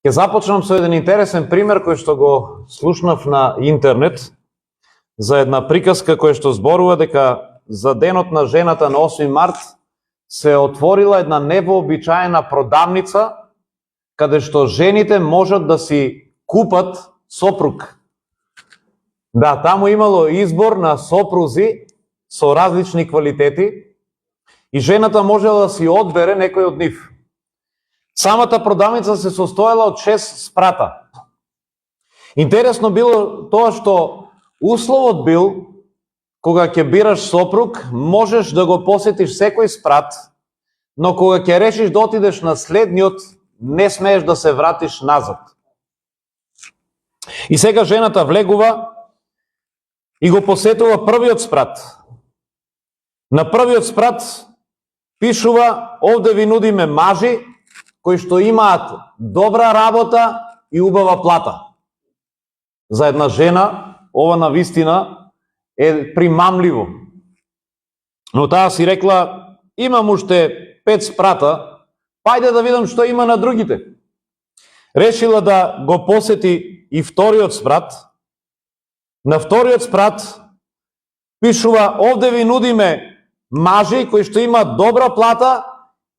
Ќе започнам со еден интересен пример кој што го слушнав на интернет за една приказка која што зборува дека за денот на жената на 8 март се отворила една невообичаена продавница каде што жените можат да си купат сопруг. Да, таму имало избор на сопрузи со различни квалитети и жената можела да си одбере некој од нив. Самата продавница се состоела од 6 спрата. Интересно било тоа што условот бил кога ќе бираш сопруг, можеш да го посетиш секој спрат, но кога ќе решиш да отидеш на следниот, не смееш да се вратиш назад. И сега жената влегува и го посетува првиот спрат. На првиот спрат пишува: овде ви нудиме мажи кои што имаат добра работа и убава плата. За една жена ова навистина е примамливо. Но таа си рекла: имам уште 5 спрата, пајде да видам што има на другите. Решила да го посети и вториот спрат. На вториот спрат пишува: овде ви нудиме мажи кои што имаат добра плата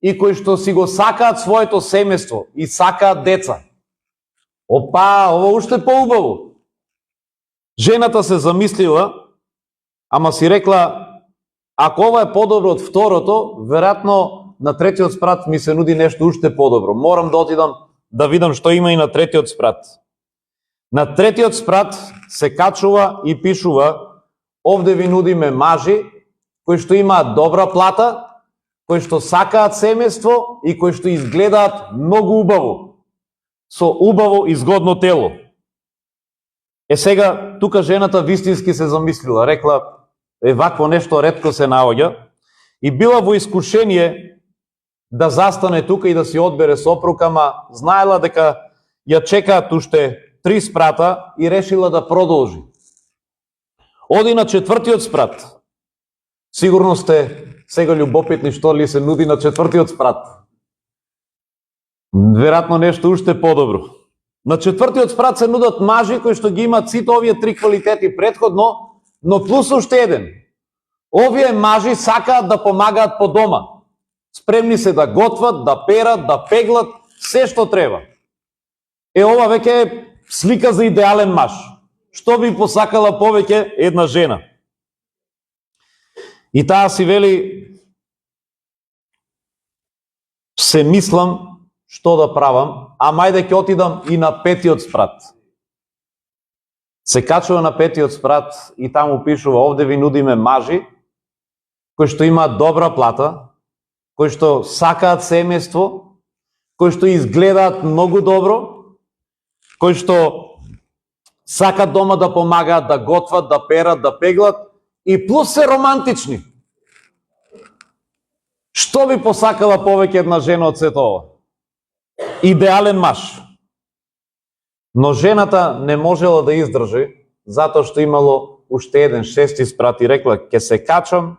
и кои што си го сакаат своето семејство и сакаат деца. Опа, ова уште поубаво. Жената се замислила, ама си рекла: ако ова е подобро од второто, веројатно на третиот спрат ми се нуди нешто уште подобро. Морам да отидам да видам што има и на третиот спрат. На третиот спрат се качува и пишува: овде ви нудиме мажи кои што имаат добра плата, кои што сакаат семејство и кои што изгледаат многу убаво, со убаво изгодно тело. Сега, тука жената вистински се замислила, рекла: вакво нешто ретко се наоѓа, и била во искушение да застане тука и да си одбере сопруг, ама знаела дека ја чекаат уште 3 спрата и решила да продолжи. Оди на четвртиот спрат. Сигурно сте сега љубопитни што ли се нуди на четвртиот спрат. Веројатно нешто уште подобро. На четвртиот спрат се нудат мажи кои што ги имаат сите овие 3 квалитети претходно, но плюс уште еден. Овие мажи сакаат да помагаат по дома. Спремни се да готват, да перат, да пеглат, се што треба. Ова веќе е слика за идеален маж. Што би посакала повеќе една жена? И таа си вели: се мислам што да правам, а мајде ќе отидам и на 5-тиот спрат. Се качува на 5-тиот спрат и таму пишува: овде ви нудиме мажи кои што имаат добра плата, кои што сакаат семејство, кои што изгледаат многу добро, кои што сакаат дома да помагаат, да готват, да перат, да пеглат и плюс се романтични. Што би посакала повеќе една жена од сето ова? Идеален маж. Но жената не можела да издржи, затоа што имало уште еден 6-ти спрат и рекла: ќе се качам,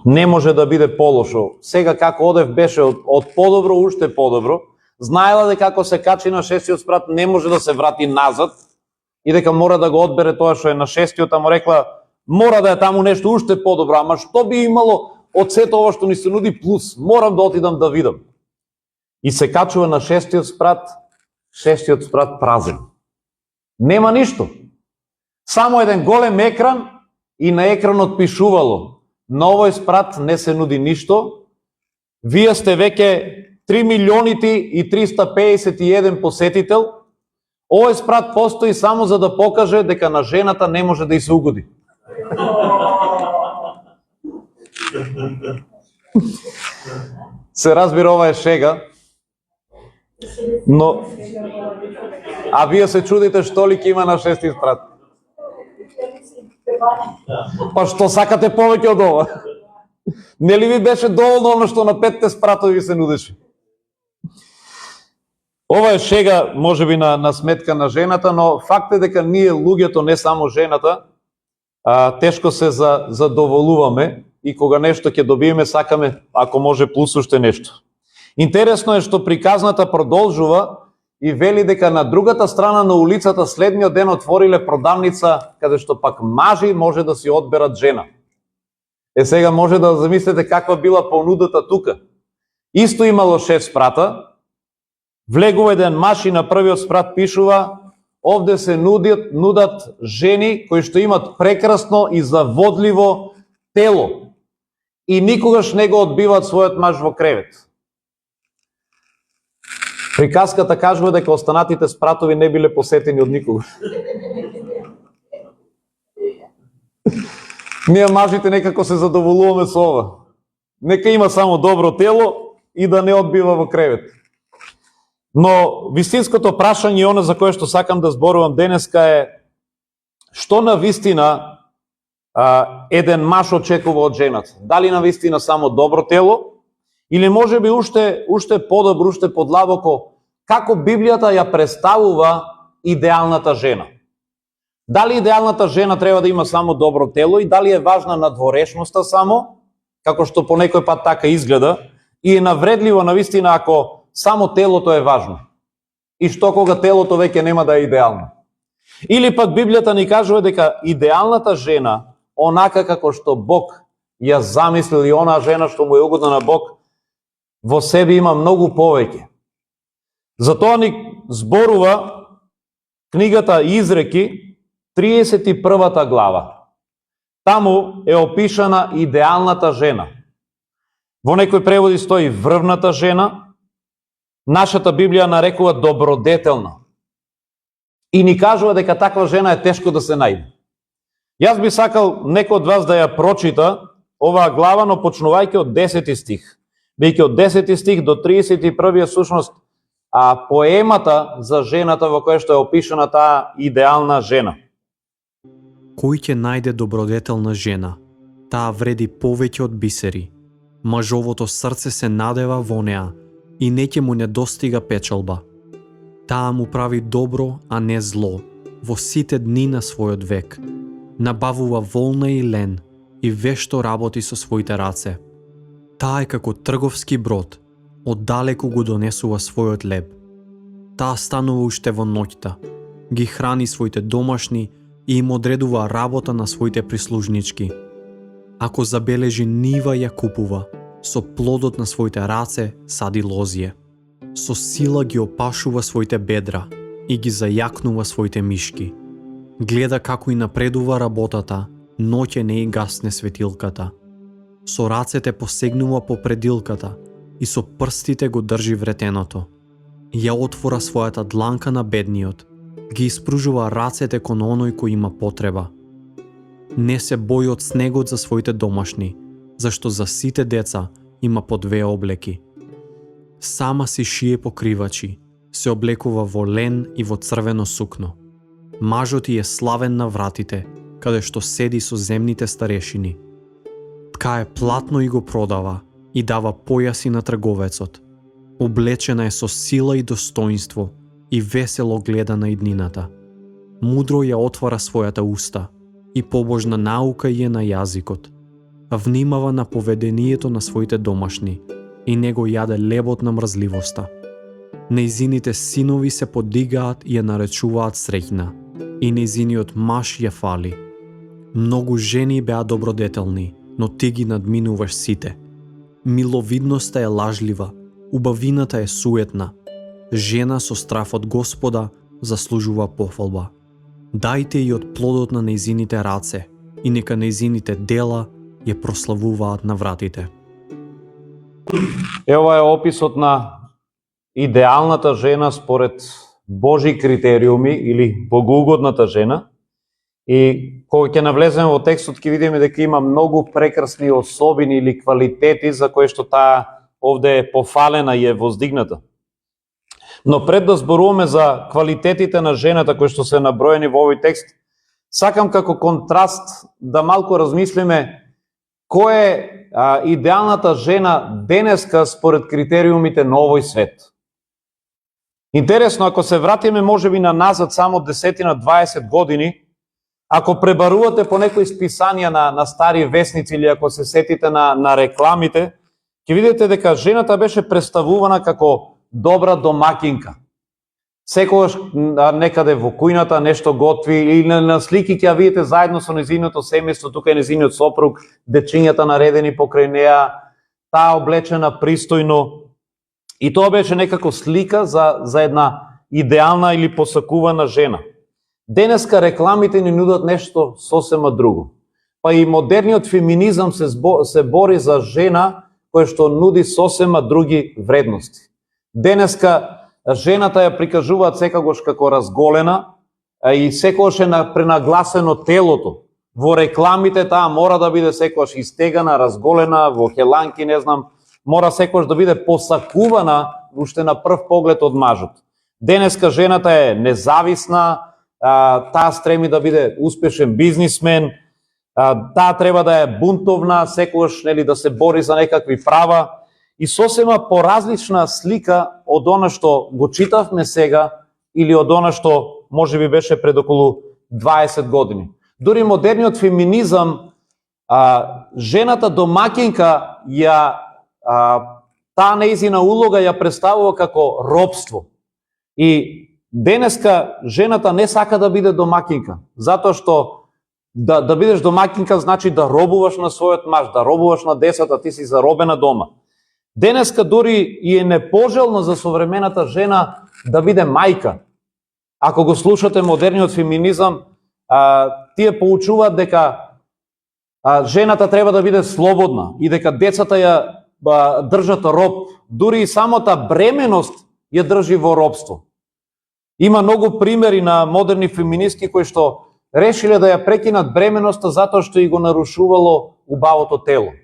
не може да биде полошо. Сега како одев беше од подобро уште подобро. Знаела дека ако се качи на 6-тиот спрат не може да се врати назад и дека мора да го одбере тоа што е на 6-тиот, а му рекла: мора да е таму нешто уште подобро, ама што би имало од сето ова што ни се нуди плюс, морам да отидам да видам. И се качува на 6-тиот спрат, 6-тиот спрат празен. Нема ништо. Само еден голем екран и на екранот пишувало: на овој спрат не се нуди ништо, вие сте веќе 3.351.000 посетител, овој спрат постои само за да покаже дека на жената не може да ѝ се угоди. Се разбира, ова е шега, но а вие се чудите што ли ќе има на 6-ти спрат. Па што сакате повеќе од ова? Нели ви беше доволно оно што на 5-те спратови ви се нудеше? Ова е шега, можеби на сметка на жената, но факт е дека ние луѓето, не само жената, тешко се задоволуваме и кога нешто ќе добиеме, сакаме, ако може, плюс уште нешто. Интересно е што приказната продолжува и вели дека на другата страна на улицата следниот ден отвориле продавница каде што пак мажи може да си одберат жена. Сега може да замислите каква била понудата тука. Исто имало 6 спрата, влегува еден маж и на првиот спрат пишува: овде се нудат жени кои што имат прекрасно и заводливо тело и никогаш не го одбиваат својот маж во кревет. Приказката кажува дека останатите спратови не биле посетени од никого. Ние мажите некако се задоволуваме со ова. Нека има само добро тело и да не одбива во кревет. Но вистинското прашање, оно за кое што сакам да зборувам денеска е: што на вистина еден маж очекува од жената? Дали на вистина само добро тело? Или можеби уште подобро, уште подлабоко, како Библијата ја представува идеалната жена? Дали идеалната жена треба да има само добро тело и дали е важна надворешноста само, како што по некој пат така изгледа, и е навредливо навистина ако само телото е важно? И што кога телото веќе нема да е идеално? Или пак Библијата ни кажува дека идеалната жена, онака како што Бог ја замислил и онаа жена што му е угодна на Бог, во себе има многу повеќе. Затоа ни зборува книгата Изреки, 31-та глава. Таму е опишана идеалната жена. Во некои преводи стои врвната жена, нашата Библија нарекува добродетелна. И ни кажува дека таква жена е тешко да се најде. Јас би сакал некој од вас да ја прочита оваа глава, но почнувајќи од 10 стих. Бејќи од 10 стих до 31 сушност поемата за жената во која што е опишана таа идеална жена. Кој ќе најде добродетелна жена? Таа вреди повеќе од бисери. Мажовото срце се надева во неа и не ќе му недостига печалба. Таа му прави добро, а не зло, во сите дни на својот век. Набавува волна и лен и вешто работи со своите раце. Таа е како трговски брод, оддалеку го донесува својот леб. Таа станува уште во ноќта, ги храни своите домашни и им одредува работа на своите прислужнички. Ако забележи нива ја купува, со плодот на своите раце сади лозје. Со сила ги опашува своите бедра и ги зајакнува своите мишки. Гледа како и напредува работата, ноќе не и гасне светилката. Со рацете посегнува по предилката и со прстите го држи вретеното. Ја отвора својата дланка на бедниот, ги испружува рацете кон оној кој има потреба. Не се бои од снегот за своите домашни, зашто за сите деца има по 2 облеки. Сама си шие покривачи, се облекува во лен и во црвено сукно. Мажот е славен на вратите, каде што седи со земните старешини. Ткае платно и го продава, и дава појаси на трговецот. Облечена е со сила и достоинство, и весело гледа на иднината. Мудро ја отвара својата уста, и побожна наука е на јазикот. Внимава на поведението на своите домашни, и не го јаде лебот на мрзливоста. Нејзините синови се подигаат и ја наречуваат среќна, и нејзиниот маж ја фали. Многу жени беа добродетелни, но ти ги надминуваш сите. Миловидноста е лажлива, убавината е суетна. Жена со страф од Господа заслужува пофалба. Дајте и од плодот на нејзините раце, и нека нејзините дела ја прославуваат на вратите. Ова е описот на идеалната жена според Божи критериуми или богоугодната жена. И кога ќе навлеземе во текстот ќе видиме дека има многу прекрасни особини или квалитети за кои што таа овде е пофалена и е воздигната. Но пред да зборуваме за квалитетите на жената кои што се наброени во овој текст, сакам како контраст да малку размислиме кој е идеалната жена денеска според критериумите на овој свет. Интересно, ако се вратиме можеби на назад само 10-20 години, ако пребарувате по некои списанија на стари весници или ако се сетите на рекламите, ќе видите дека жената беше представувана како добра домакинка. Секогаш некаде во кујната нешто готви, или на слики ќе ја видите заедно со незиното семејство, тука е незиниот сопруг, дечињата наредени покрај неа, таа облечена пристојно. И тоа беше некако слика за една идеална или посакувана жена. Денеска рекламите ни нудат нешто сосема друго. Па и модерниот феминизам се бори за жена која што нуди сосема други вредности. Денеска жената ја прикажуваат секогаш како разголена и секогаш е пренагласено телото. Во рекламите таа мора да биде секогаш истегана, разголена, во хеланки, не знам, мора секогаш да биде посакувана уште на прв поглед од мажот. Денеска жената е независна, таа стреми да биде успешен бизнисмен, таа треба да е бунтовна, секогаш да се бори за некакви права и сосема поразлична слика од она што го читавме сега или од она што можеби беше пред околу 20 години. Дури модерниот феминизам, жената домакинка таа нејзина улога ја представува како робство. И денеска жената не сака да биде домакинка, затоа што да бидеш домакинка значи да робуваш на својот маж, да робуваш на децата, ти си заробена дома. Денеска дури и е непожелно за современата жена да биде мајка. Ако го слушате модерниот феминизам, тие поучуваат дека жената треба да биде слободна и дека децата ја држат роб. Дури и самата бременост ја држи во робство. Има многу примери на модерни феминистки кои што решиле да ја прекинат бременоста затоа што и го нарушувало убавото тело.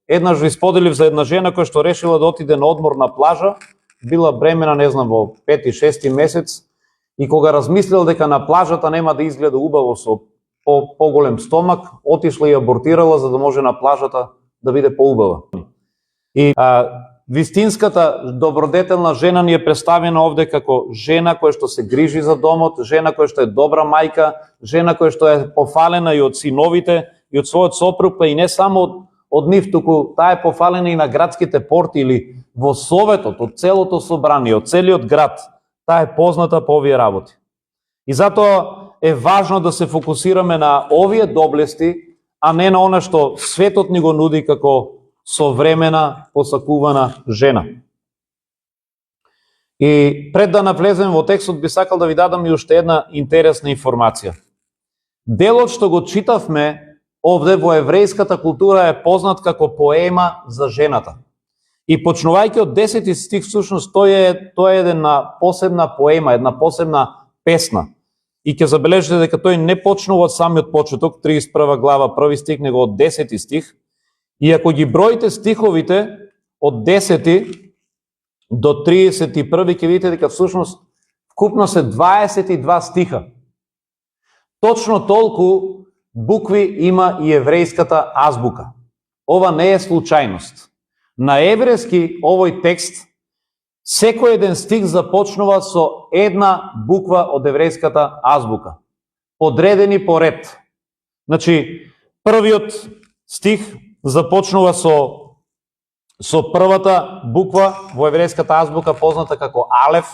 Еднаш ви споделив за една жена која што решила да отиде на одмор на плажа, била бремена, не знам, во 5-6 месец, и кога размислила дека на плажата нема да изгледа убаво со поголем стомак, отишла и абортирала за да може на плажата да биде поубава. И вистинската добродетелна жена ни е представена овде како жена која што се грижи за домот, жена која што е добра мајка, жена која што е пофалена и од синовите и од својот сопруг, па и не само од нив, туку таа е пофалена и на градските порти или во советот, од целото собрание, од целиот град. Таа е позната по овие работи. И затоа е важно да се фокусираме на овие доблести, а не на она што светот ни го нуди како современа, посакувана жена. И пред да навлезем во текстот, би сакал да ви дадам и уште една интересна информација. Делот што го читавме овде во еврејската култура е познат како поема за жената. И почнувајќи од 10 стих, всушност тој е една посебна поема, една посебна песна. И ќе забележите дека тој не почнува од самиот почеток, 31 глава, први стих, него од 10 стих. И ако ги броите стиховите од 10 до 31, ќе видите дека всушност вкупно се 22 стиха. Точно толку букви има и еврејската азбука. Ова не е случајност. На еврејски овој текст секој еден стих започнува со една буква од еврејската азбука, подредени по ред. Значи, првиот стих започнува со првата буква во еврејската азбука позната како алеф,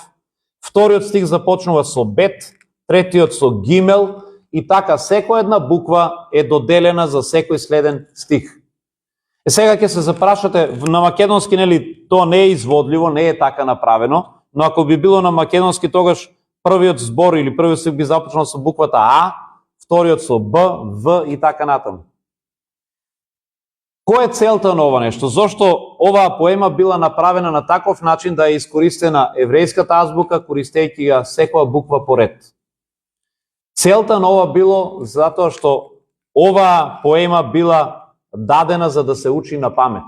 вториот стих започнува со бет, третиот со гимел и така секоја една буква е доделена за секој следен стих. Сега ќе се запрашате, на македонски нели тоа не е изводливо, не е така направено, но ако би било на македонски, тогаш првиот збор или првиот стих би започнал со буквата А, вториот со Б, В и така натаму. Кој е целта на ова нешто? Зошто оваа поема била направена на таков начин да е искористена еврејската азбука, користејќи ја секоја буква по ред? Целта на ова било затоа што оваа поема била дадена за да се учи на памет.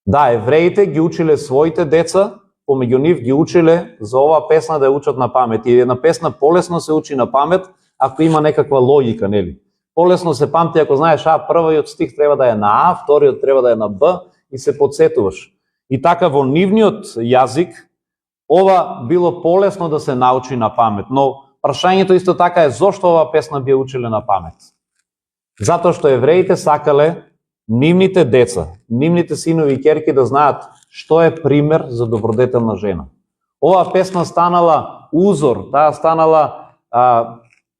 Да, евреите ги училе своите деца, помеѓу нив ги училе за оваа песна да ја учат на памет. И една песна полесно се учи на памет ако има некаква логика, нели? Полесно се памти ако знаеш, првиот стих треба да е на А, вториот треба да е на Б и се подсетуваш. И така во нивниот јазик ова било полесно да се научи на памет. Но прашањето исто така е зошто оваа песна би ја училе на памет? Затоа што евреите сакале нивните деца, нивните синови и ќерки да знаат што е пример за добродетелна жена. Оваа песна станала узор, таа станала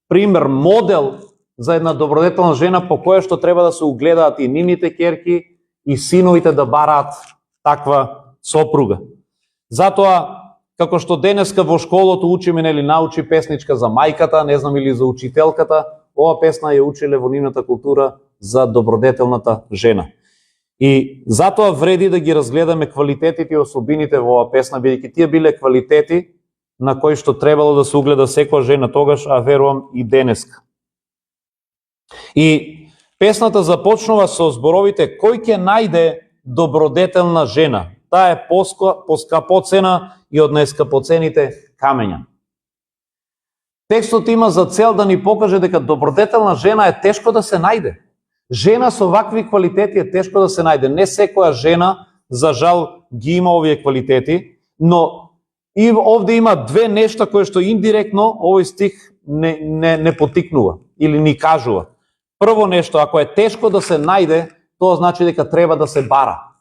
пример, модел за една добродетелна жена по која што треба да се угледаат и нивните ќерки и синовите да бараат таква сопруга. Затоа, како што денеска во школото учиме, нели, научи песничка за мајката, не знам, или за учителката, ова песна ја учеле во нивната култура за добродетелната жена. И затоа вреди да ги разгледаме квалитетите и особините во оваа песна, бидејќи тие биле квалитети на кои што требало да се угледа секоја жена тогаш, а верувам и денеска. И песната започнува со зборовите: кој ќе најде добродетелна жена? Таа е поскапоцена и од најскапоцените камења. Текстот има за цел да ни покаже дека добродетелна жена е тешко да се најде. Жена со вакви квалитети е тешко да се најде. Не секоја жена, за жал, ги има овие квалитети, но и овде има две нешта кои што индиректно овој стих не потикнува или ни кажува. Прво нешто, ако е тешко да се најде, тоа значи дека треба да се бара.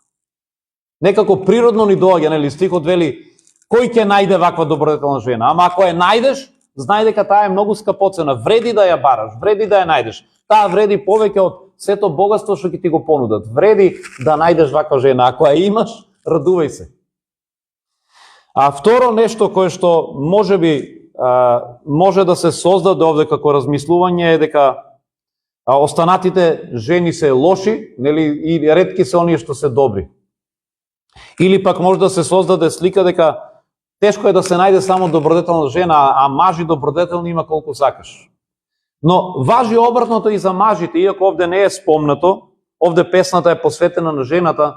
Некако природно ни доаѓа, нели, стихот вели: кој ќе најде ваква добродетелна жена? Ама ако ја најдеш, знај дека таа е многу скапоцена, вреди да ја бараш, вреди да ја најдеш. Таа вреди повеќе од сето богатство што ќе ти го понудат. Вреди да најдеш ваква жена. Ако ја имаш, радувај се. А второ нешто кое што можеби може да се создаде овде како размислување е дека останатите жени се лоши, нели, и ретки се оние што се добри. Или пак може да се создаде слика дека тешко е да се најде само добродетелна жена, а мажи добродетелни има колку сакаш. Но важи обратното и за мажите, иако овде не е спомнато, овде песната е посветена на жената,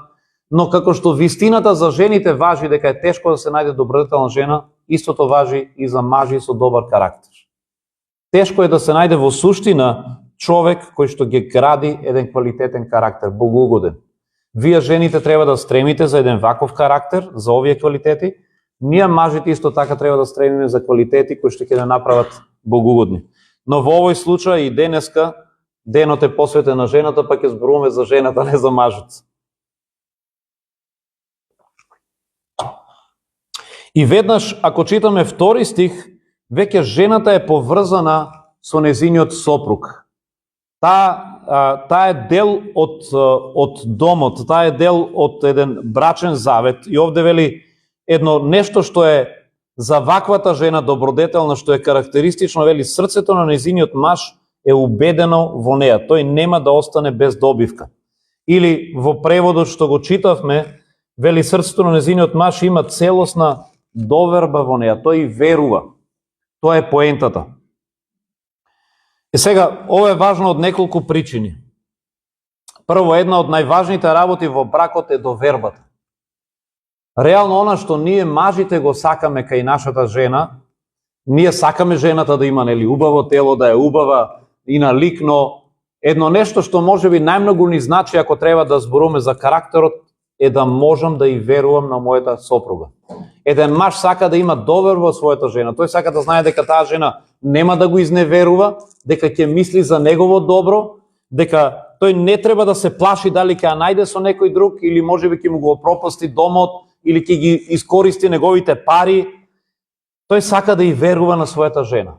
но како што вистината за жените важи дека е тешко да се најде добродетелна жена, истото важи и за мажи со добар карактер. Тешко е да се најде во суштина човек кој што ги гради еден квалитетен карактер, богоугоден. Вие жените треба да стремите за еден ваков карактер, за овие квалитети. Ние мажите исто така треба да стремиме за квалитети кои што ќе да направат богоугодни. Но во овој случај и денеска денот е посветен на жената, па ќе зборуваме за жената, не за мажот. И веднаш, ако читаме втори стих, веќе жената е поврзана со незиниот сопруг. Таа е дел од домот, таа е дел од еден брачен завет. И овде вели едно нешто што е за ваквата жена добродетелна, што е карактеристично, вели: срцето на незиниот маж е убедено во неа. Тој нема да остане без добивка. Или во преводот што го читавме, вели: срцето на незиниот маж има целосна доверба во неа. Тој верува. Тоа е поентата. И сега, ова е важно од неколку причини. Прво, една од најважните работи во бракот е довербата. Реално, она што ние мажите го сакаме кај нашата жена, ние сакаме жената да има, нели, убаво тело, да е убава и наликно. Едно нешто што можеби најмногу ни значи ако треба да зборуваме за карактерот е да можам да и верувам на мојата сопруга. Еден маж сака да има доверба во својата жена. Тој сака да знае дека таа жена нема да го изневерува, дека ќе мисли за негово добро, дека тој не треба да се плаши дали ќе ја најде со некој друг или можеби ќе му го пропусти домот или ќе ги искористи неговите пари. Тој сака да и верува на својата жена.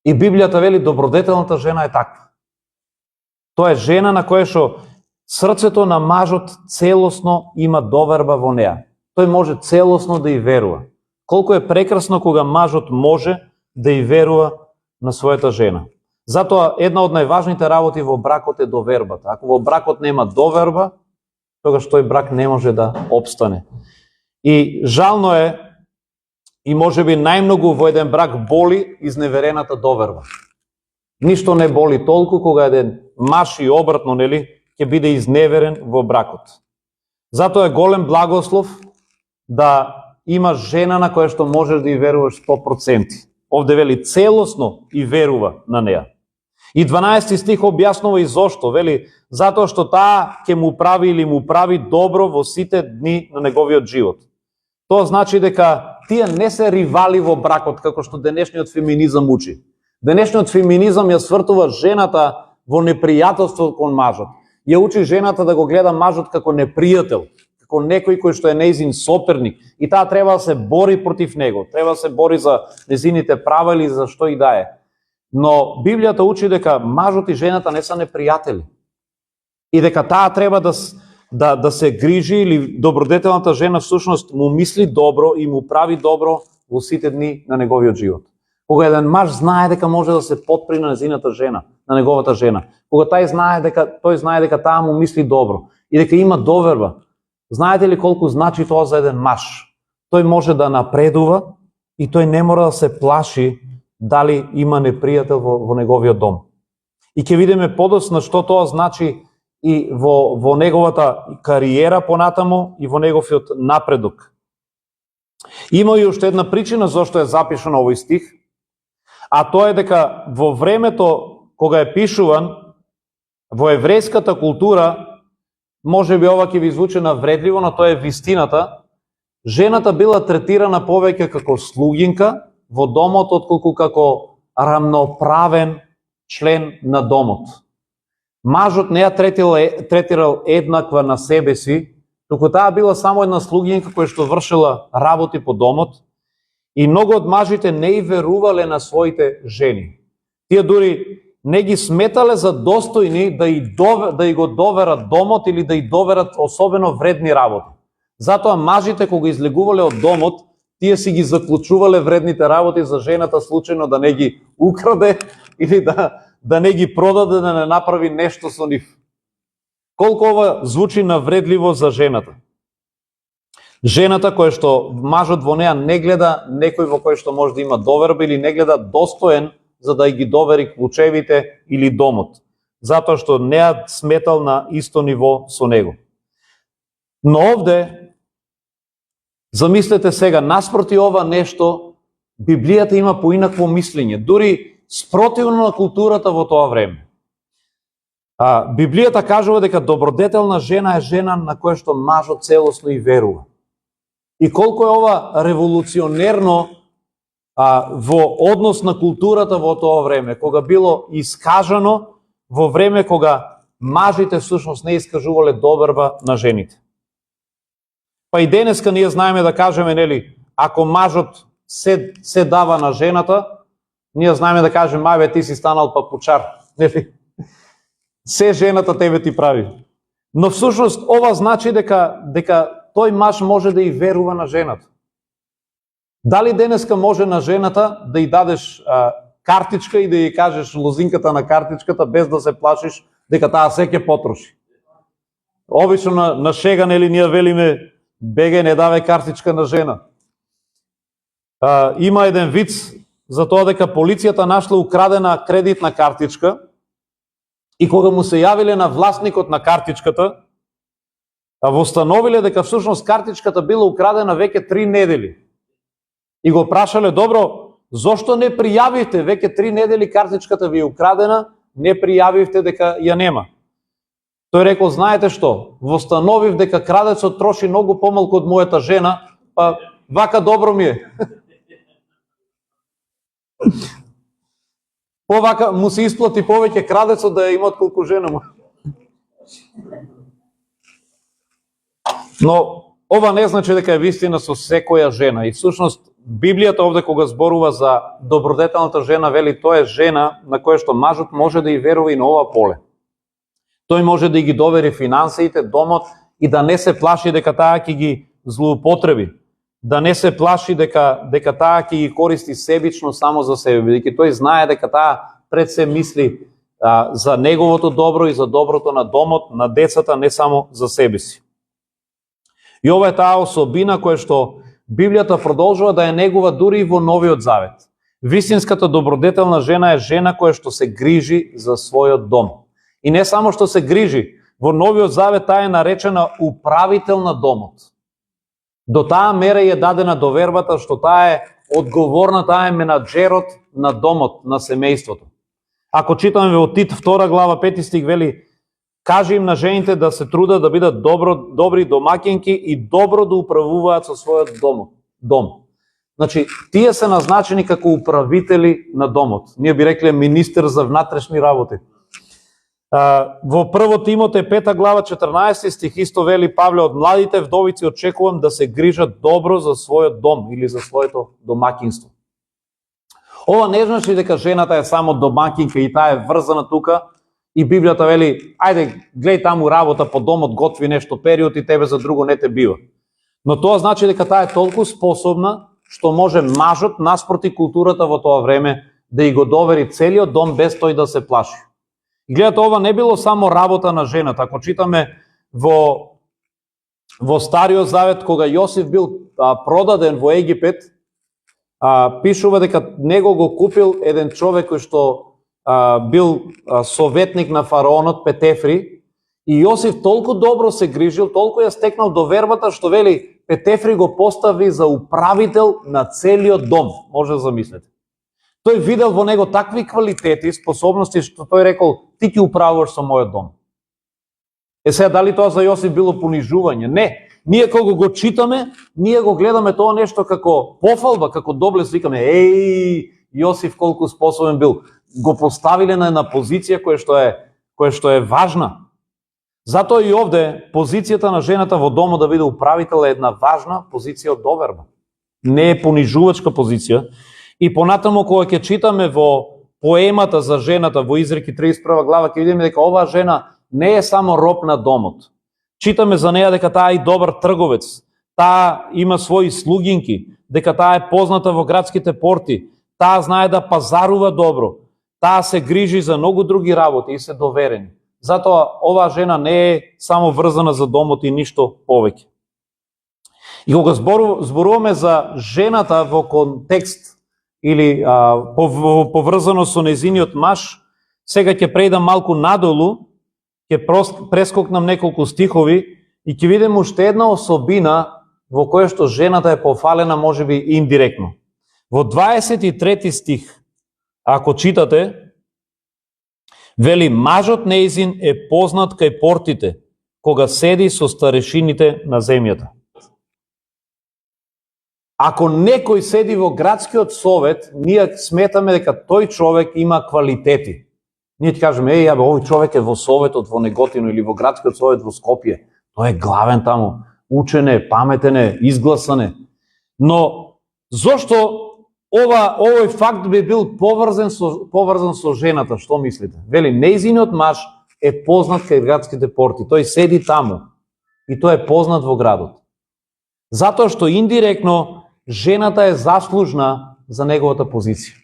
И Библијата вели добродетелната жена е таква. Тоа е жена на која што срцето на мажот целосно има доверба во неа. Тој може целосно да и верува. Колку е прекрасно кога мажот може да и верува на својата жена. Затоа една од најважните работи во бракот е довербата. Ако во бракот нема доверба, тогаш тој брак не може да опстане. И жално е, и можеби најмногу во еден брак боли изневерената доверба. Ништо не боли толку кога еден маж и обратно, нели, ќе биде изневерен во бракот. Затоа е голем благослов да имаш жена на која што можеш да и веруваш 100%. Овде вели целосно и верува на неа. И 12 стих објаснува и зошто. Вели, затоа што таа ќе му прави или му прави добро во сите дни на неговиот живот. Тоа значи дека тие не се ривали во бракот, како што денешниот феминизам учи. Денешниот феминизам ја свртува жената во непријателство кон мажот. ја учи жената да го гледа мажот како непријател, како некој кој што е нејзин соперник и таа треба да се бори против него, треба да се бори за незините права или за што и да е. Но Библијата учи дека мажот и жената не се непријатели. И дека таа треба да се грижи или добродетелната жена всушност му мисли добро и му прави добро во сите дни на неговиот живот. Кога еден маж знае дека може да се потпри на незината жена, на неговата жена, кога тој знае дека таа му мисли добро и дека има доверба, знаете ли колку значи тоа за еден маж? Тој може да напредува и тој не мора да се плаши дали има непријател во неговиот дом. И ќе видиме подоцна што тоа значи и во неговата кариера понатаму и во неговиот напредок. Има и уште една причина зашто е запишан овој стих, а тоа е дека во времето кога е пишуван, во еврејската култура, може би ова ќе ви звучи навредливо, но тоа е вистината, жената била третирана повеќе како слугинка во домот, отколку како рамноправен член на домот. Мажот не ја третирал еднаква на себе си, туку таа била само една слугинка која што вршила работи по домот и многу од мажите не и верувале на своите жени. Тие дури не ги сметале за достојни да и го доверат домот или да и доверат особено вредни работи. Затоа мажите кога излегувале од домот, тие си ги заклучувале вредните работи за жената случајно да не ги украде или да не ги продаде, да не направи нешто со нив. Колку ова звучи навредливо за жената. Жената која што мажот во неа не гледа некој во кој што може да има доверба или не гледа достоен за да ги довери клучевите или домот, затоа што не ја сметал на исто ниво со него. Но овде, замислете сега, наспроти ова нешто, Библијата има поинакво мислење, дури спротивно на културата во тоа време. Библијата кажува дека добродетелна жена е жена на која што мажот целосно и верува. И колку е ова револуционерно во однос на културата во тоа време, кога било искажано во време кога мажите всушност не искажувале доверба на жените. Па и денеска ние знаеме да кажеме, нели, ако мажот се дава на жената, ние знаеме да кажеме, мајбе, ти си станал папучар, нели? Се жената тебе ти прави. Но всушност ова значи дека тој маж може да и верува на жената. Дали денеска може на жената да й дадеш картичка и да ја кажеш лозинката на картичката без да се плашиш дека таа се ќе потроши? Обично на шега, нели, ние велиме беге не давај картичка на жена. Има еден виц за тоа дека полицијата нашла украдена кредитна картичка и кога му се јавиле на власникот на картичката, востановиле дека всушност картичката била украдена веќе 3 недели. И го прашале, добро, зошто не пријавивте, веќе 3 недели картичката ви е украдена, не пријавивте дека ја нема? Тој рекол, знаете што, востановив дека крадецот троши многу помалку од мојата жена, па вака добро ми е. Повака му се исплати повеќе крадецот да ја има отколку жена му. Но ова не значи дека е вистина со секоја жена. И всушност Библијата овде кога зборува за добродетелната жена, вели тоа е жена на која што мажот може да и верува и на ова поле. Тој може да ги довери финансиите, домот и да не се плаши дека таа ќе ги злоупотреби. Да не се плаши дека таа ќе ги користи себично само за себе, бидејќи тој знае дека таа пред се мисли за неговото добро и за доброто на домот, на децата, не само за себе си. И ова е таа особина која што Библијата продолжува да ја негува дури и во Новиот Завет. Вистинската добродетелна жена е жена која што се грижи за својот дом. И не само што се грижи, во Новиот Завет таа е наречена управител на домот. До таа мера е дадена довербата што таа е одговорна, таа е менаџерот на домот, на семејството. Ако читаме во Тит 2 глава 5 стих вели: кажи им на жените да се трудат да бидат добри домаќинки и добро да управуваат со својот дом. Значи, тие се назначени како управители на домот. Ние би рекле министер за внатрешни работи. Во 1 Тимотеј 5 глава 14 стих исто вели Павле: од младите вдовици очекувам да се грижат добро за својот дом или за своето домакинство. Ова не значи дека жената е само домакинка и таа е врзана тука и Библијата вели ајде гледај таму работа по домот, готви нешто период и тебе за друго не те бива. Но тоа значи дека таа е толку способна што може мажот наспроти културата во тоа време да и го довери целиот дом без тој да се плаши. И гледате, ова не било само работа на жената. Ако читаме во Стариот Завет, кога Јосиф бил продаден во Египет, пишува дека него го купил еден човек кој што бил советник на фараонот Петефри, и Јосиф толку добро се грижил, толку ја стекнал довербата, што вели Петефри го постави за управител на целиот дом. Може да замислите. Тој видел во него такви квалитети, способности, што тој рекол: ти ќе управуваш со мојот дом. Сега, дали тоа за Јосиф било понижување? Не. Ние кога го читаме, ние го гледаме тоа нешто како пофалба, како доблест, викаме: еј, Јосиф колку способен бил. Го поставиле на една позиција која што е важна. Затоа и овде позицијата на жената во домот да биде управител е една важна позиција од доверба. Не е понижувачка позиција. И понатаму кога ќе читаме во поемата за жената во Изреки 31 глава, ќе видиме дека оваа жена не е само роб на домот. Читаме за неја дека таа е и добар трговец, таа има своји слугинки, дека таа е позната во градските порти, таа знае да пазарува добро, таа се грижи за многу други работи и се доверени. Затоа оваа жена не е само врзана за домот и ништо повеќе. И кога зборуваме за жената во контекст или поврзано со нејзиниот маж, сега ќе прејдам малку надолу, ќе прескокнам неколку стихови и ќе видим уште една особина во која што жената е пофалена можеби индиректно. Во 23 стих, ако читате, вели: мажот нејзин е познат кај портите, кога седи со старешините на земјата. Ако некој седи во градскиот совет, ние сметаме дека тој човек има квалитети. Ние ќе кажеме: еј, овој човек е во советот во Неготино или во градскиот совет во Скопје. Тој е главен таму, учен е, паметен е, изгласан е. Но зошто овој факт би бил поврзан со жената? Што мислите? Вели: нејзиниот маж е познат кај градските порти. Тој седи таму и тој е познат во градот. Затоа што индиректно жената е заслужна за неговата позиција.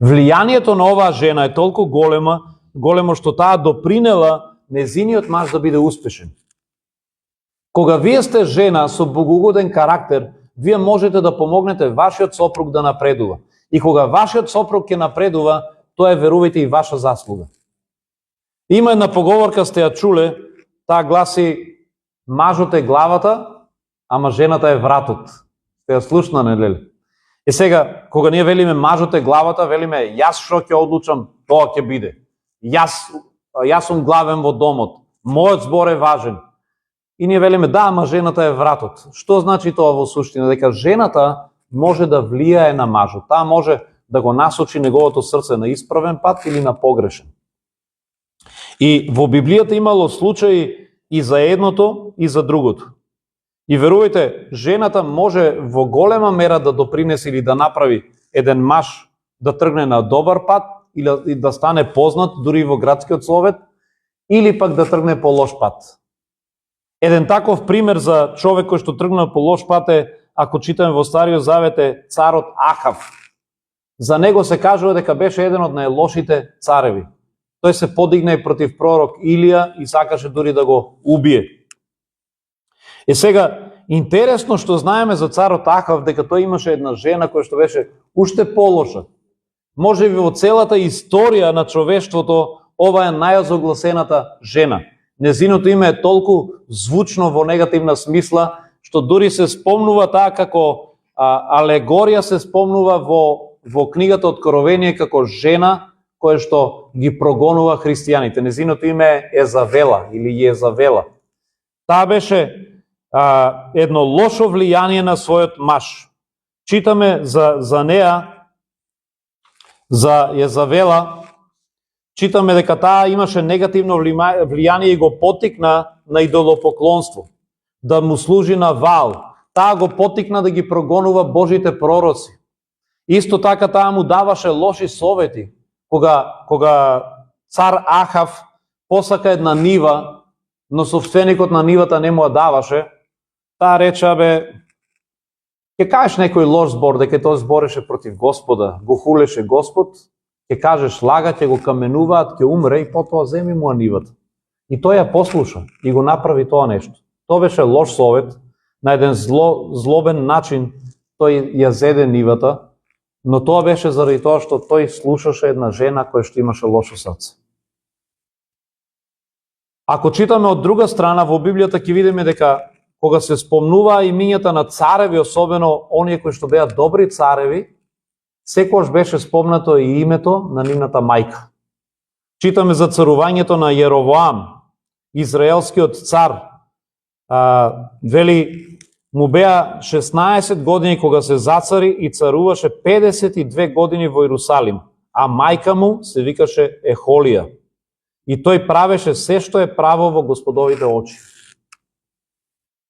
Влијанието на оваа жена е толку големо што таа допринела нејзиниот маж да биде успешен. Кога вие сте жена со богоугоден карактер, вие можете да помогнете вашиот сопруг да напредува. И кога вашиот сопруг ќе напредува, тоа е, верувајте, и ваша заслуга. Има една поговорка, сте ја чуле, таа гласи: мажот е главата, ама жената е вратот. Сте ја слушна, нели? И сега, кога ние велиме мажот е главата, велиме: јас што ќе одлучам, тоа ќе биде. Јас сум главен во домот, мојот збор е важен. И ние велиме: да, ама жената е вратот. Што значи тоа во суштина? Дека жената може да влијае на мажот. Таа може да го насочи неговото срце на исправен пат или на погрешен. И во Библијата имало случаи и за едното, и за другото. И верувајте, жената може во голема мера да допринесе или да направи еден маж да тргне на добар пат или да стане познат дури во градскиот совет, или пак да тргне по лош пат. Еден таков пример за човек кој што тргна по лош пат е, ако читаме во Стариот Завет, е царот Ахав. За него се кажува дека беше еден од најлошите цареви. Тој се подигна и против пророк Илија и сакаше дури да го убие. И сега, интересно што знаеме за царот Ахав, дека тој имаше една жена која што беше уште полоша. Може би во целата историја на човештвото, ова е најозогласената жена. Незиното име е толку звучно во негативна смисла, што дури се спомнува таа како алегорија, се спомнува во книгата Откровение како жена која што ги прогонува христијаните. Незиното име е Езавела или Језавела. Таа беше едно лошо влијание на својот маж. Читаме за неа, за Језавела, читаме дека таа имаше негативно влијание и го поттикна на идолопоклонство, да му служи на Ваал. Таа го поттикна да ги прогонува Божите пророци. Исто така таа му даваше лоши совети, кога цар Ахав посака една нива, но собственикот на нивата не му ја даваше, таа рече, ќе кажеш некој лош збор, дека тој збореше против Господа, го хулеше Господ, ќе кажеш лага, ќе го каменуваат, ќе умре и потоа земи му нивата. И тој ја послуша и го направи тоа нешто. Тоа беше лош совет, на еден злобен начин тој ја зеде нивата, но тоа беше заради тоа што тој слушаше една жена која што имаше лошо срце. Ако читаме од друга страна во Библијата ќе видиме дека кога се спомнуваа имињата на цареви, особено оние кои што беа добри цареви, секогаш беше спомнато и името на нивната мајка. Читаме за царувањето на Јеровоам, израелскиот цар. Вели, му беа 16 години кога се зацари и царуваше 52 години во Иерусалим, а мајка му се викаше Ехолија. И тој правеше се што е право во Господовите очи.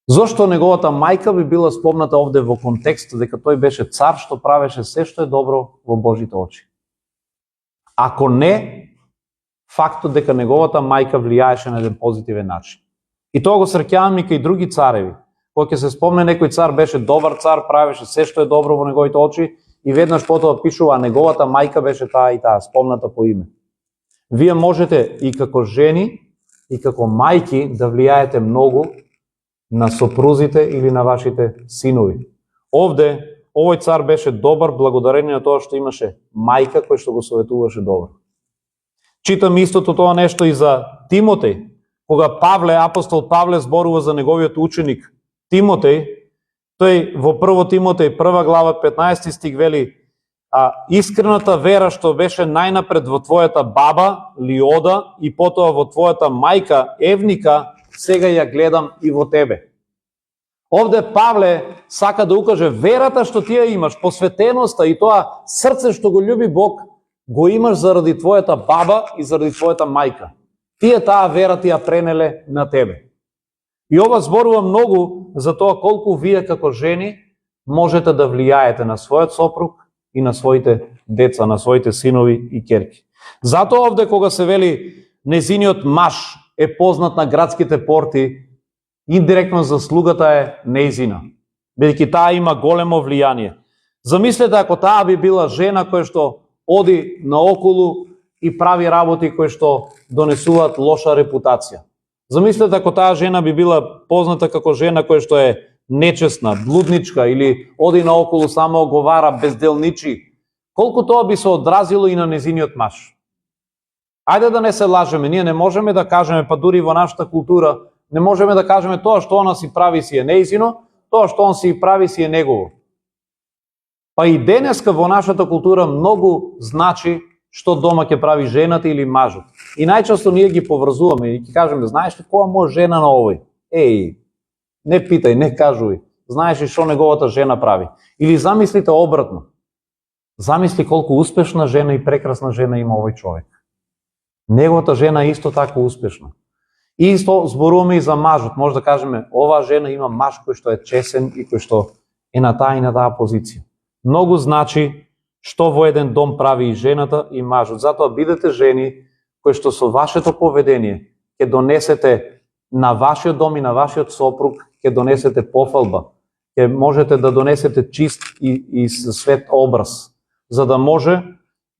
Зошто неговата мајка би била спомната овде во контекст дека тој беше цар што правеше се што е добро во Божите очи? Ако не, фактот дека неговата мајка влијаеше на еден позитивен начин. И тоа го среќавам и кај други цареви. Кога ќе се спомне некој цар беше добар цар, правеше се што е добро во неговите очи и веднаш потоа пишува, а неговата мајка беше таа и таа, спомната по име. Вие можете и како жени, и како мајки да влијаете многу на сопрузите или на вашите синови. Овде, овој цар беше добар благодарение на тоа што имаше мајка која што го советуваше добро. Читам истото тоа нешто и за Тимотеј, кога апостол Павле зборува за неговиот ученик Тимотеј, тој во 1 Тимотеј 1 глава 15 стих вели: искрената вера што беше најнапред во твојата баба Лиода и потоа во твојата мајка Евника, сега ја гледам и во тебе. Овде Павле сака да укаже верата што ти ја имаш, посветеноста и тоа срце што го љуби Бог, го имаш заради твојата баба и заради твојата мајка. Тие таа вера ти ја пренеле на тебе. И ова зборува многу за тоа колку вие како жени можете да влијаете на својот сопруг и на своите деца, на своите синови и ќерки. Затоа овде кога се вели незиниот маж е познат на градските порти, индиректно заслугата е нејзина, бидејќи таа има големо влијание. Замислете ако таа би била жена која што оди наоколу и прави работи кои што донесуваат лоша репутација. Замислете ако таа жена би била позната како жена која што е нечесна, блудничка или оди наоколу само оговара, безделничи, колку тоа би се одразило и на незиниот маж. Ајде да не се лажеме, ние не можеме да кажеме, па дури во нашата култура, не можеме да кажеме тоа што она си прави си е нејзино, тоа што он си прави си е негово. Па и денеска во нашата култура многу значи што дома ќе прави жената или мажот. И најчесто ние ги поврзуваме и ќе кажеме, знаеш ли која може жена на овој? Еј, не питај, не кажувај. Знаеш ли што неговата жена прави? Или замислите обратно. Замисли колку успешна жена и прекрасна жена има овој човек. Неговата жена е исто така успешна. И исто зборуваме и за мажот. Може да кажеме, оваа жена има маж кој што е чесен и кој што е на таа и на таа позиција. Многу значи што во еден дом прави и жената и мажот. Затоа бидете жени кои што со вашето поведение ќе донесете на вашиот дом и на вашиот сопруг, ќе донесете пофалба. Ќе можете да донесете чист и свет образ, за да може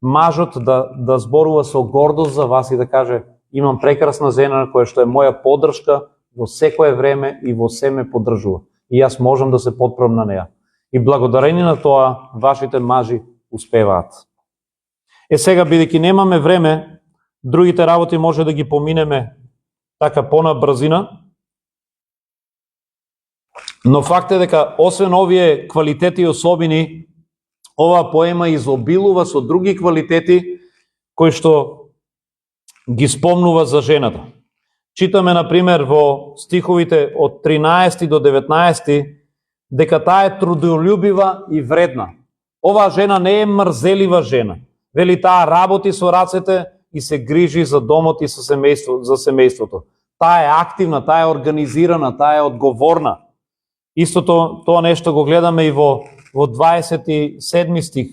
мажот да зборува со гордост за вас и да каже, имам прекрасна жена која што е моја поддршка во секое време и во се ме поддржува. И јас можам да се потпрам на неа. И благодарение на тоа, вашите мажи успеваат. Сега, бидејќи немаме време, другите работи може да ги поминеме така пона брзина, но факт е дека освен овие квалитети и особини, оваа поема изобилува со други квалитети кои што ги спомнува за жената. Читаме, например, во стиховите од 13 до 19, дека таа е трудолюбива и вредна. Оваа жена не е мрзелива жена. Вели, таа работи со рацете и се грижи за домот и за семејството. Таа е активна, таа е организирана, таа е одговорна. Истото тоа нешто го гледаме и во 27 стих.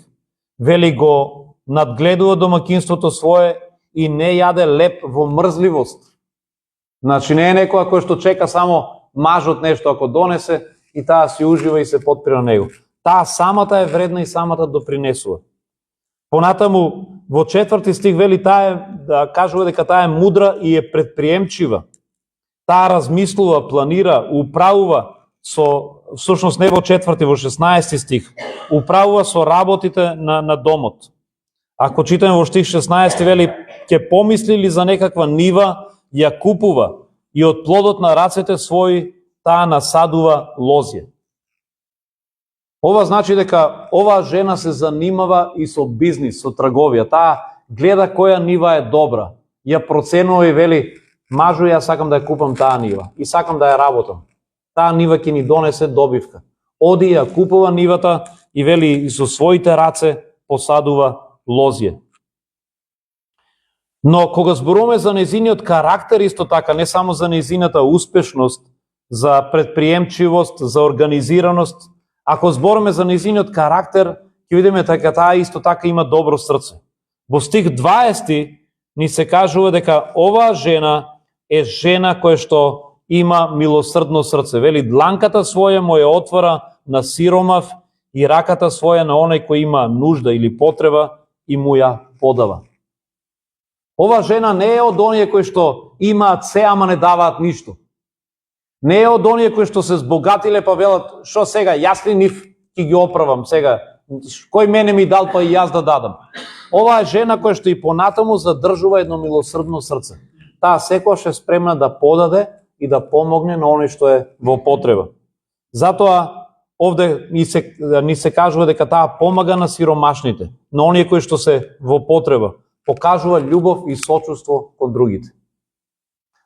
Вели го надгледува домакинството свое и не јаде леп во мрзливост. Значи не е некоја кој што чека само мажот нешто ако донесе и таа си ужива и се потпира на него. Таа самата е вредна и самата допринесува. Понатаму во 4 стих вели кажува дека таа е мудра и е предприемчива. Таа размислува, планира, управува всушност не во 4, во 16 стих, управува со работите на домот. Ако читаме во стих 16 вели, ќе помисли ли за некаква нива, ја купува и од плодот на рацете своји таа насадува лозје. Ова значи дека оваа жена се занимава и со бизнис, со трговија. Таа гледа која нива е добра, ја проценува и вели, мажу, јас сакам да ја купам таа нива и сакам да ја работам. Таа нива ќе ни донесе добивка. Оди ја купува нивата и вели и со своите раце посадува лозје. Но кога зборуваме за нејзиниот карактер исто така, не само за нејзината успешност, за предприемчивост, за организираност, ако збориме за нејзиниот карактер, ќе видиме дека таа исто така има добро срце. Во стих 20 ни се кажува дека оваа жена е жена која што има милосрдно срце. Вели, дланката своја му ја отвора на сиромав и раката своја на оној кој има нужда или потреба и му ја подава. Ова жена не е од оние кои што имаат се, ама не даваат ништо. Не е од оние кои што се збогатиле па велат, шо сега, јас ли нив ќе ги оправам сега, кој мене ми дал па и јас да дадам. Ова е жена која што и понатаму задржува едно милосрдно срце. Таа секогаш е спремна да подаде и да помогне на оној што е во потреба. Затоа овде ни се кажува дека таа помага на сиромашните, на оние кои што се во потреба, покажува љубов и сочувство кон другите.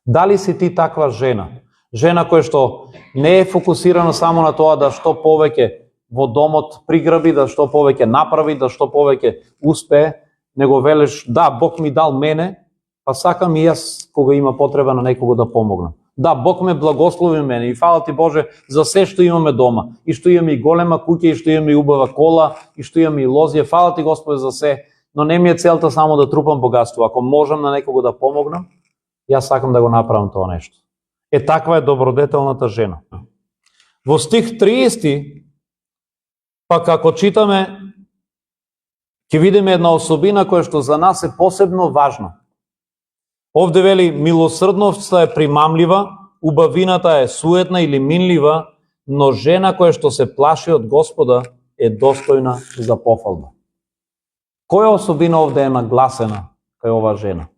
Дали си ти таква жена? Жена која што не е фокусирана само на тоа да што повеќе во домот приграби, да што повеќе направи, да што повеќе успее, него велеш, да, Бог ми дал мене, па сакам и јас кога има потреба на некого да помогнам. Да, Бог ме благослови мене и фала ти Боже за се што имаме дома. И што имаме и голема куќа, и што имаме и убава кола, и што имаме и лозје. Фала ти Господи за се, но не ми е целта само да трупам богатство. Ако можам на некого да помогнам, јас сакам да го направам тоа нешто. Таква е добродетелната жена. Во стих 30, пак ако читаме, ќе видиме една особина која што за нас е посебно важна. Овде вели, милосрдноста е примамлива, убавината е суетна или минлива, но жена која што се плаши од Господа е достојна за пофалба. Која особина овде е нагласена кај оваа жена?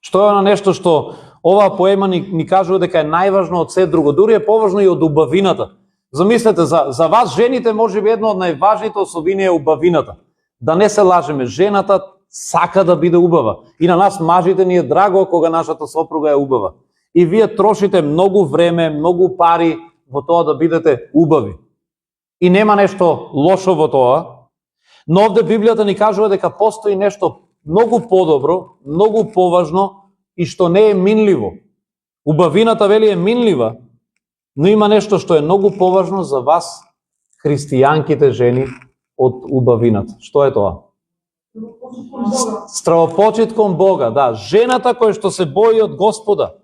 Што е на нешто што оваа поема ни кажува дека е најважно од се друго, дури е поважно и од убавината. Замислете, за вас жените може би едно од најважните особини е убавината. Да не се лажеме, жената сака да биде убава. И на нас мажите ни е драго кога нашата сопруга е убава. И вие трошите многу време, многу пари во тоа да бидете убави. И нема нешто лошо во тоа, но овде Библијата ни кажува дека постои нешто многу подобро, многу поважно и што не е минливо. Убавината вели е минлива, но има нешто што е многу поважно за вас, христијанките жени, од убавината. Што е тоа? Стравопочит кон Бога, да. Жената која што се бои од Господа.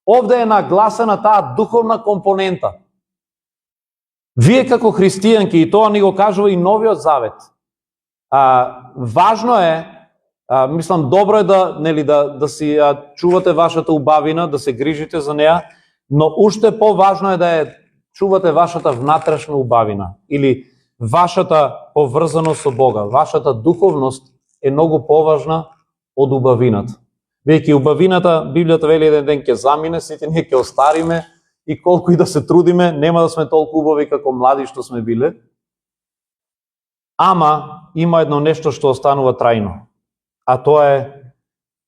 Овде е нагласена таа духовна компонента. Вие како христијанки, и тоа ни го кажува и Новиот Завет, важно е, мислам, добро е да си чувате вашата убавина, да се грижите за неа, но уште поважно е да чувате вашата внатрешна убавина или вашата поврзаност со Бога. Вашата духовност е многу поважна од убавината. Веќе убавината, Библијата вели еден ден ќе замине, сите ние ќе остариме и колку и да се трудиме, нема да сме толку убави како млади што сме биле. Ама има едно нешто што останува трајно, а тоа е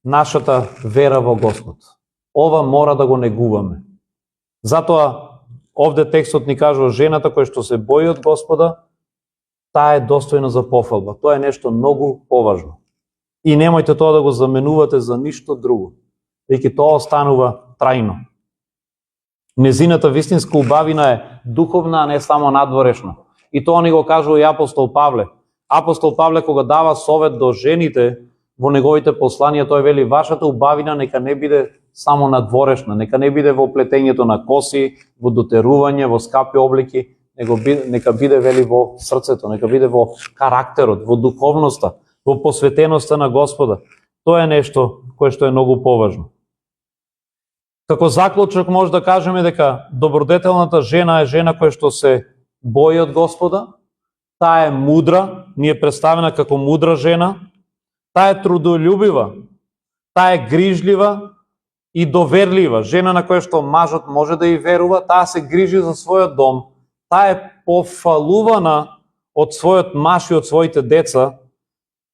нашата вера во Господ. Ова мора да го негуваме. Затоа овде текстот ни кажува жената која што се бои од Господа, таа е достојна за пофалба. Тоа е нешто многу поважно. И немојте тоа да го заменувате за ништо друго, веќе тоа останува трајно. Незината вистинска убавина е духовна, а не само надворешна. И тоа ни го кажува и апостол Павле. Апостол Павле кога дава совет до жените во неговите посланија, тој вели вашата убавина нека не биде само надворешна, нека не биде во плетењето на коси, во дотерување, во скапи облики, нека биде вели во срцето, нека биде во карактерот, во духовноста, во посветеноста на Господа. Тоа е нешто кое што е многу поважно. Како заклучок може да кажеме дека добродетелната жена е жена која што се бои од Господа, таа е мудра, ни е представена како мудра жена, таа е трудолюбива, таа е грижлива и доверлива, жена на која што мажот може да и верува, таа се грижи за својот дом, таа е пофалувана од својот маж и од своите деца,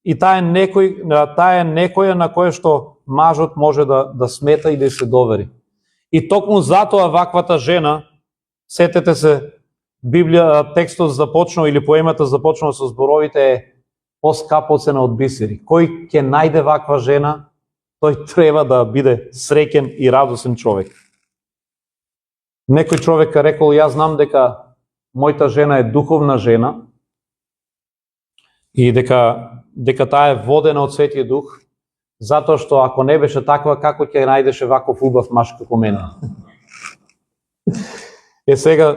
и таа е некоја на која што мажот може да смета и да се довери. И токму затоа ваквата жена, сетете се, Библија, текстот започнал или поемата започнал со зборовите е поскапоцена од бисери. Кој ќе најде ваква жена, тој треба да биде среќен и радосен човек. Некој човек рекол, јас знам дека мојата жена е духовна жена и дека таа е водена од Светиот Дух, затоа што ако не беше таква, како ќе најдеше ваков убав маж како мене? Сега,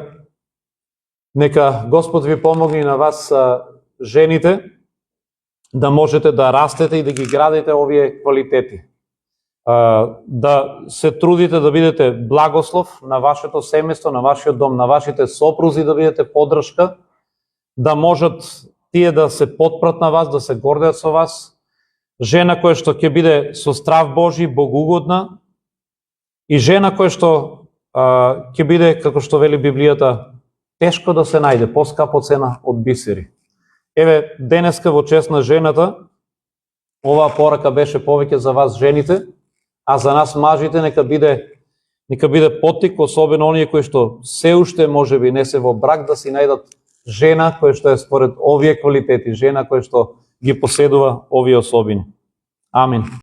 нека Господ ви помогне на вас, жените, да можете да растете и да ги градите овие квалитети. Да се трудите да бидете благослов на вашето семејство, на вашиот дом, на вашите сопрузи, да бидете поддршка, да можат тие да се потпрат на вас, да се гордеат со вас. Жена која што ќе биде со страв Божи, богугодна, и жена која што ќе биде, како што вели Библијата, тешко да се најде, поскапо цена од бисери. Еве, денеска во чест на жената, оваа порака беше повеќе за вас жените, а за нас мажите нека биде поттик, особено оние кои што се уште можеби не се во брак, да си најдат жена која што е според овие квалитети, жена која што ги поседува овие особини. Амин.